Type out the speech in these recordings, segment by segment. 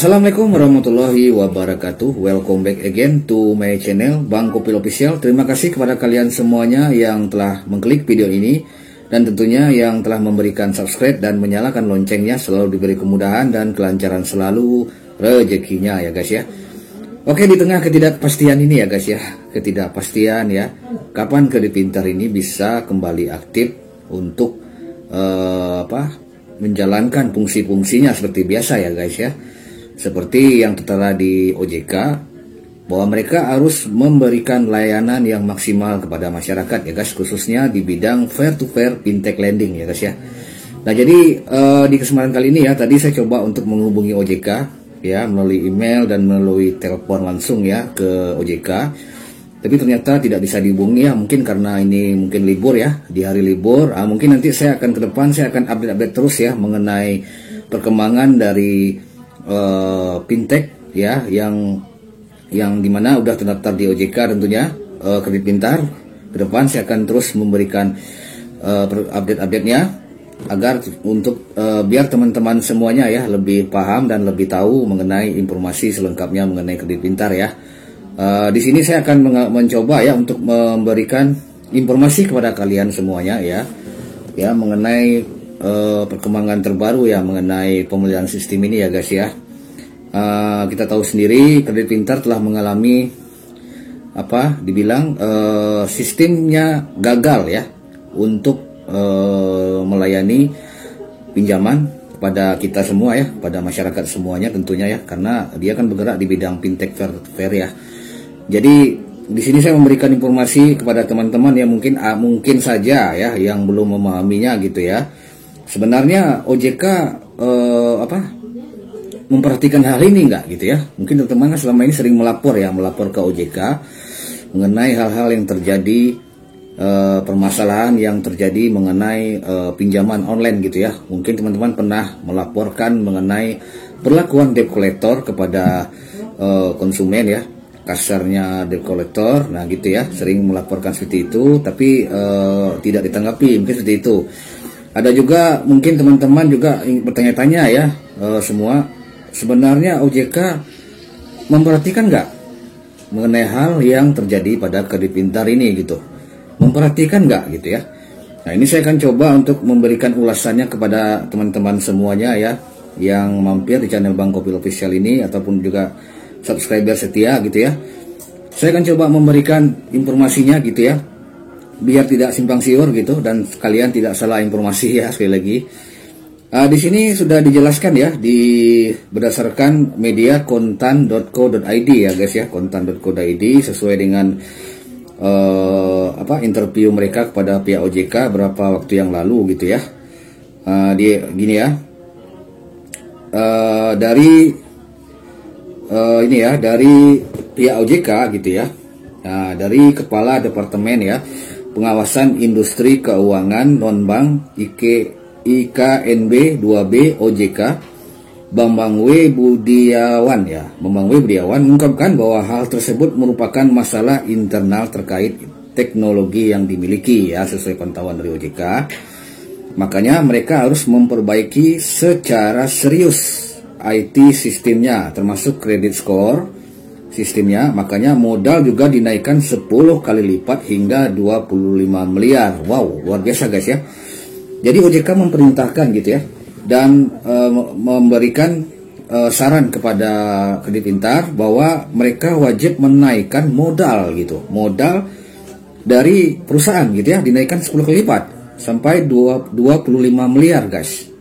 Assalamualaikum warahmatullahi wabarakatuh. Welcome back again to my channel Bang Kopil Official. Terima kasih kepada kalian semuanya yang telah mengklik video ini, dan tentunya yang telah memberikan subscribe dan menyalakan loncengnya. Selalu diberi kemudahan dan kelancaran selalu rezekinya ya guys ya. Oke, di tengah ketidakpastian ini ya guys ya, ketidakpastian ya, kapan Kredit Pintar ini bisa kembali aktif untuk menjalankan fungsi-fungsinya seperti biasa ya guys ya. Seperti yang tertera di OJK, bahwa mereka harus memberikan layanan yang maksimal kepada masyarakat ya guys, khususnya di bidang fair to fair fintech lending ya guys ya. Nah jadi di kesempatan kali ini ya, tadi saya coba untuk menghubungi OJK ya, melalui email dan melalui telepon langsung ya ke OJK, tapi ternyata tidak bisa dihubungi ya, mungkin karena ini mungkin libur ya, di hari libur. Mungkin nanti saya akan ke depan, saya akan update terus ya mengenai perkembangan dari fintech ya, yang dimana udah terdaftar di OJK tentunya, Kredit Pintar. Ke depan saya akan terus memberikan update-nya agar untuk biar teman-teman semuanya ya lebih paham dan lebih tahu mengenai informasi selengkapnya mengenai Kredit Pintar ya. Di sini saya akan mencoba ya untuk memberikan informasi kepada kalian semuanya ya mengenai perkembangan terbaru ya mengenai pemeliharaan sistem ini ya guys ya. Kita tahu sendiri Kredit Pintar telah mengalami dibilang sistemnya gagal ya untuk melayani pinjaman kepada kita semua ya, pada masyarakat semuanya tentunya ya, karena dia kan bergerak di bidang fintech fair ya. Jadi di sini saya memberikan informasi kepada teman-teman yang mungkin saja ya yang belum memahaminya gitu ya. Sebenarnya OJK memperhatikan hal ini enggak gitu ya. Mungkin teman-teman selama ini sering melapor ke OJK mengenai hal-hal yang terjadi, permasalahan yang terjadi mengenai pinjaman online gitu ya. Mungkin teman-teman pernah melaporkan mengenai perlakuan debt collector kepada konsumen ya, kasarnya debt collector, nah gitu ya, sering melaporkan seperti itu, tapi tidak ditanggapi, mungkin seperti itu. Ada juga mungkin teman-teman juga bertanya-tanya ya, semua sebenarnya OJK memperhatikan nggak mengenai hal yang terjadi pada Kredit Pintar ini gitu, memperhatikan nggak gitu ya. Nah ini saya akan coba untuk memberikan ulasannya kepada teman-teman semuanya ya, yang mampir di channel Bang Kopil Official ini ataupun juga subscriber setia gitu ya. Saya akan coba memberikan informasinya gitu ya, biar tidak simpang siur gitu dan kalian tidak salah informasi ya. Sekali lagi di sini sudah dijelaskan ya, berdasarkan media kontan.co.id ya guys ya, kontan.co.id sesuai dengan interview mereka kepada pihak OJK berapa waktu yang lalu gitu ya. Gini ya, dari pihak OJK gitu ya. Nah, dari Kepala Departemen ya Pengawasan Industri Keuangan Non-Bank IKNB 2B OJK, Bambang W. Budiawan mengungkapkan bahwa hal tersebut merupakan masalah internal terkait teknologi yang dimiliki ya, sesuai pantauan dari OJK. Makanya mereka harus memperbaiki secara serius IT sistemnya, termasuk credit score sistemnya. Makanya modal juga dinaikkan 10 kali lipat hingga 25 miliar. Wow, luar biasa guys ya. Jadi OJK memerintahkan gitu ya, dan memberikan saran kepada Kredit Pintar bahwa mereka wajib menaikkan modal gitu, modal dari perusahaan gitu ya, dinaikkan 10 kali lipat sampai 25 miliar guys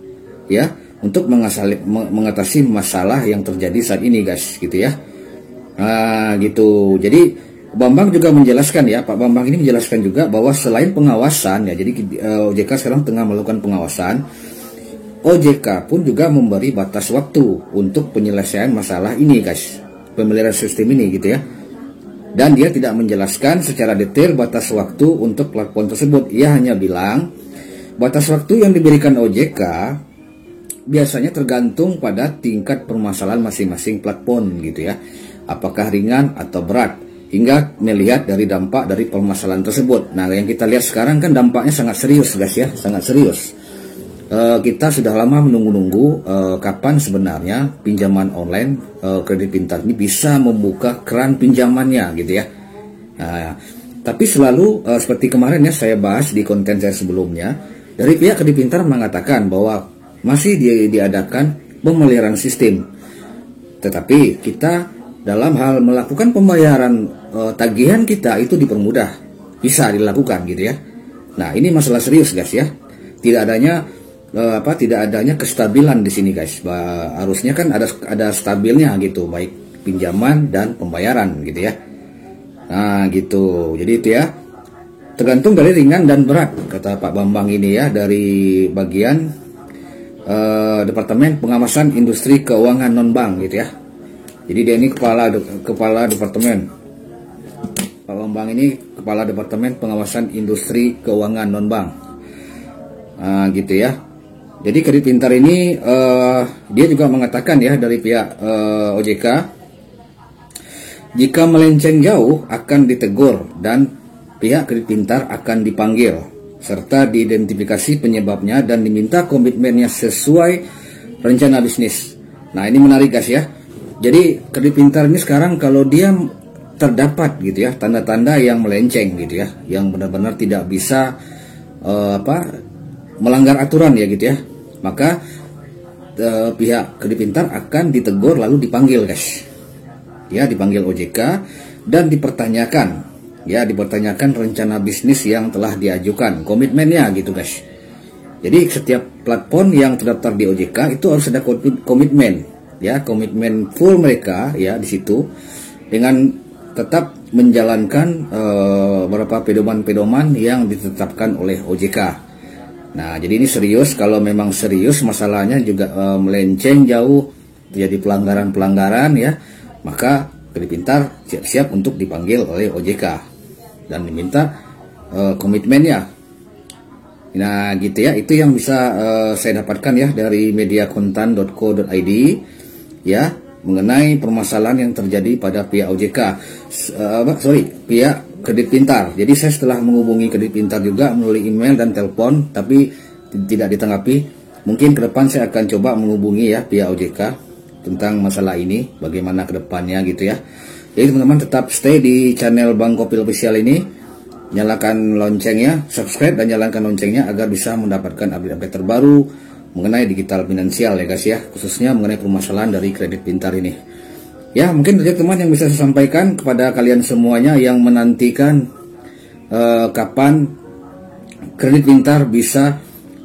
ya, untuk mengatasi masalah yang terjadi saat ini guys gitu ya. Nah gitu. Jadi Bambang juga menjelaskan ya, Pak Bambang ini menjelaskan juga bahwa selain pengawasan ya, jadi OJK sekarang tengah melakukan pengawasan. OJK pun juga memberi batas waktu untuk penyelesaian masalah ini guys, pemeliharaan sistem ini gitu ya. Dan dia tidak menjelaskan secara detail batas waktu untuk platform tersebut. Ia hanya bilang batas waktu yang diberikan OJK biasanya tergantung pada tingkat permasalahan masing-masing platform gitu ya, apakah ringan atau berat, hingga melihat dari dampak dari permasalahan tersebut. Nah yang kita lihat sekarang kan dampaknya sangat serius guys ya, sangat serius. kita sudah lama menunggu-nunggu kapan sebenarnya pinjaman online kredit pintar ini bisa membuka keran pinjamannya gitu ya. Nah, tapi selalu seperti kemarin ya saya bahas di konten saya sebelumnya, dari pihak kredit pintar mengatakan bahwa masih diadakan pemeliharaan sistem. Tetapi kita dalam hal melakukan pembayaran tagihan kita itu dipermudah, bisa dilakukan gitu ya. Nah, ini masalah serius guys ya. Tidak adanya kestabilan di sini guys. Harusnya kan ada stabilnya gitu, baik pinjaman dan pembayaran gitu ya. Nah, gitu. Jadi itu ya. Tergantung dari ringan dan berat kata Pak Bambang ini ya, dari bagian Departemen Pengawasan Industri Keuangan Non-Bank gitu ya. Jadi dia ini kepala departemen. Pak Bambang ini kepala Departemen Pengawasan Industri Keuangan Non-Bank. Nah, gitu ya. Jadi kredit pintar ini dia juga mengatakan ya dari pihak OJK, jika melenceng jauh akan ditegur dan pihak kredit pintar akan dipanggil serta diidentifikasi penyebabnya dan diminta komitmennya sesuai rencana bisnis. Nah, ini menarik guys ya. Jadi kredit pintar ini sekarang kalau dia terdapat gitu ya tanda-tanda yang melenceng gitu ya, yang benar-benar tidak bisa melanggar aturan ya gitu ya, maka pihak kredit pintar akan ditegur lalu dipanggil guys ya, dipanggil OJK dan dipertanyakan rencana bisnis yang telah diajukan, komitmennya gitu guys. Jadi setiap platform yang terdaftar di OJK itu harus ada komitmen ya, komitmen full mereka ya di situ, dengan tetap menjalankan beberapa pedoman-pedoman yang ditetapkan oleh OJK. Nah, jadi ini serius. Kalau memang serius masalahnya juga melenceng jauh, jadi pelanggaran-pelanggaran ya, maka kredit pintar siap-siap untuk dipanggil oleh OJK dan diminta komitmennya. Nah, gitu ya. Itu yang bisa saya dapatkan ya dari mediakontan.co.id ya, mengenai permasalahan yang terjadi pada pihak OJK, pihak kredit pintar. Jadi saya setelah menghubungi kredit pintar juga melalui email dan telepon, tapi tidak ditanggapi. Mungkin ke depan saya akan coba menghubungi ya pihak OJK tentang masalah ini, bagaimana ke depannya gitu ya. Jadi teman-teman tetap stay di channel Bang Kopil Official ini, nyalakan loncengnya, subscribe dan nyalakan loncengnya agar bisa mendapatkan update-update terbaru mengenai digital finansial ya guys ya, khususnya mengenai permasalahan dari kredit pintar ini. Ya, mungkin saja teman yang bisa saya sampaikan kepada kalian semuanya yang menantikan kapan kredit pintar bisa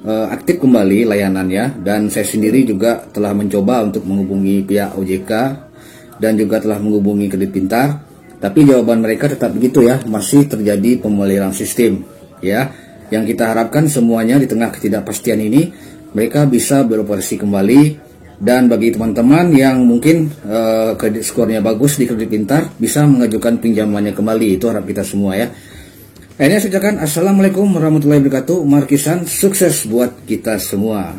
aktif kembali layanannya, dan saya sendiri juga telah mencoba untuk menghubungi pihak OJK dan juga telah menghubungi kredit pintar, tapi jawaban mereka tetap begitu ya, masih terjadi pemeliharaan sistem ya. Yang kita harapkan semuanya di tengah ketidakpastian ini mereka bisa beroperasi kembali. Dan bagi teman-teman yang mungkin kredit skornya bagus di kredit pintar, bisa mengajukan pinjamannya kembali. Itu harap kita semua ya. Akhirnya saya ucapkan assalamualaikum warahmatullahi wabarakatuh. Markisan, sukses buat kita semua.